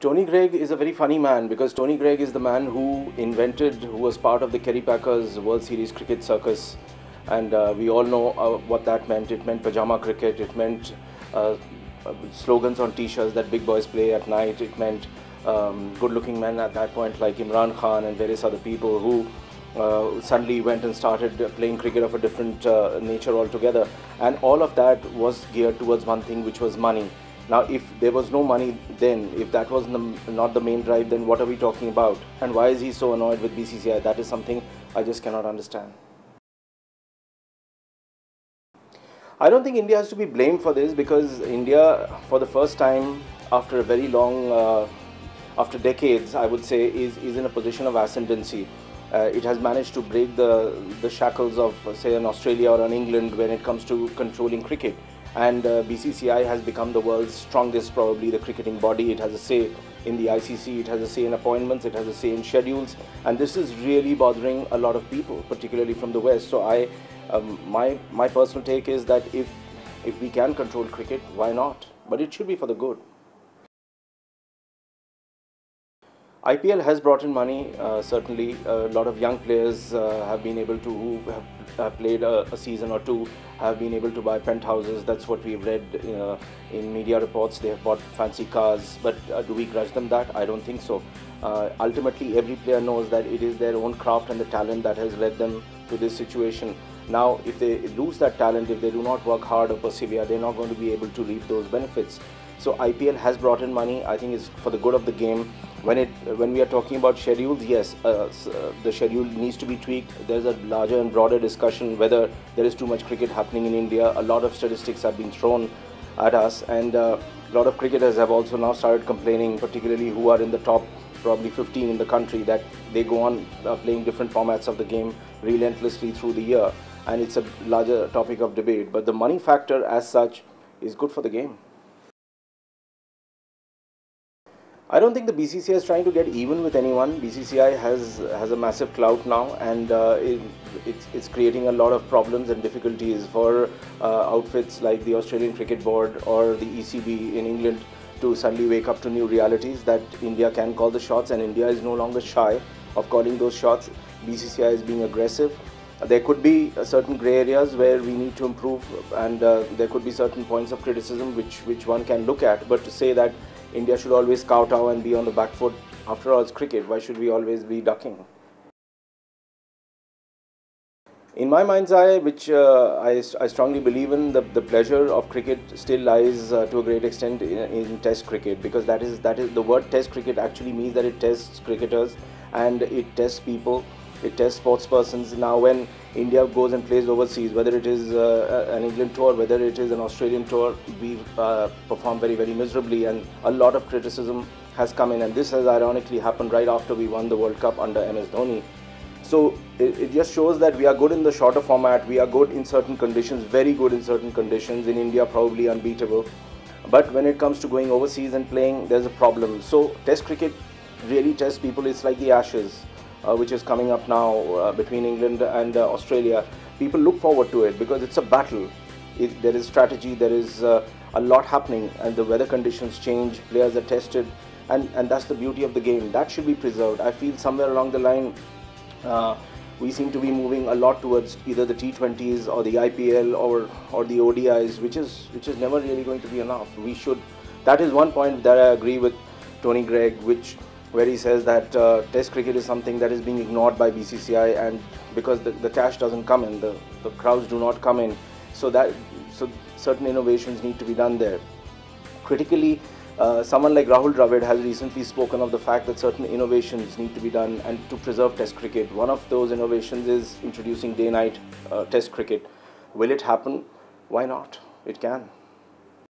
Tony Greig is a very funny man because Tony Greig is the man who was part of the Kerry Packers World Series cricket circus, and we all know what that meant. It meant pajama cricket, it meant slogans on t-shirts that big boys play at night, it meant good-looking men at that point like Imran Khan and various other people who suddenly went and started playing cricket of a different nature altogether, and all of that was geared towards one thing, which was money. Now, if there was no money then, if that was not the main drive, then what are we talking about? And why is he so annoyed with BCCI? That is something I just cannot understand. I don't think India has to be blamed for this, because India, for the first time after a very long, after decades, I would say, is in a position of ascendancy. It has managed to break the shackles of, say, an Australia or an England when it comes to controlling cricket. And BCCI has become the world's strongest, probably, the cricketing body. It has a say in the ICC, it has a say in appointments, it has a say in schedules, and this is really bothering a lot of people, particularly from the West. So my personal take is that if we can control cricket, why not? But it should be for the good. IPL has brought in money, certainly. A lot of young players have been able to, who have played a season or two, have been able to buy penthouses. That's what we've read in media reports. They have bought fancy cars, but do we grudge them that? I don't think so. Ultimately, every player knows that it is their own craft and the talent that has led them to this situation. Now, if they lose that talent, if they do not work hard or persevere, they're not going to be able to reap those benefits. So IPL has brought in money. I think it's for the good of the game. When we are talking about schedules, yes, the schedule needs to be tweaked. There's a larger and broader discussion whether there is too much cricket happening in India. A lot of statistics have been thrown at us, and a lot of cricketers have also now started complaining, particularly who are in the top probably 15 in the country, that they go on playing different formats of the game relentlessly through the year, and it's a larger topic of debate. But the money factor as such is good for the game. I don't think the BCCI is trying to get even with anyone. BCCI has a massive clout now, and it's creating a lot of problems and difficulties for outfits like the Australian Cricket Board or the ECB in England to suddenly wake up to new realities that India can call the shots, and India is no longer shy of calling those shots. BCCI is being aggressive. There could be certain grey areas where we need to improve, and there could be certain points of criticism which one can look at, but to say that India should always kowtow and be on the back foot, after all, it's cricket. Why should we always be ducking? In my mind's eye, which I strongly believe in, the pleasure of cricket still lies to a great extent in Test cricket, because that is the word Test cricket actually means that it tests cricketers and it tests people. It tests sports persons. Now, when India goes and plays overseas, whether it is an England tour, whether it is an Australian tour, we perform very, very miserably, and a lot of criticism has come in. And this has ironically happened right after we won the World Cup under MS Dhoni. So it just shows that we are good in the shorter format. We are good in certain conditions, very good in certain conditions. In India, probably unbeatable. But when it comes to going overseas and playing, there's a problem. So Test cricket really tests people. It's like the Ashes, which is coming up now between England and Australia. People look forward to it because it's a battle. There is strategy, there is a lot happening, and the weather conditions change, players are tested, and that's the beauty of the game. That should be preserved. I feel somewhere along the line we seem to be moving a lot towards either the T20s or the IPL or the ODIs, which is never really going to be enough. That is one point that I agree with Tony Greig, where he says that Test cricket is something that is being ignored by BCCI, and because the cash doesn't come in, the crowds do not come in, so certain innovations need to be done there. Critically, someone like Rahul Dravid has recently spoken of the fact that certain innovations need to be done and to preserve Test cricket. One of those innovations is introducing day-night Test cricket. Will it happen? Why not? It can.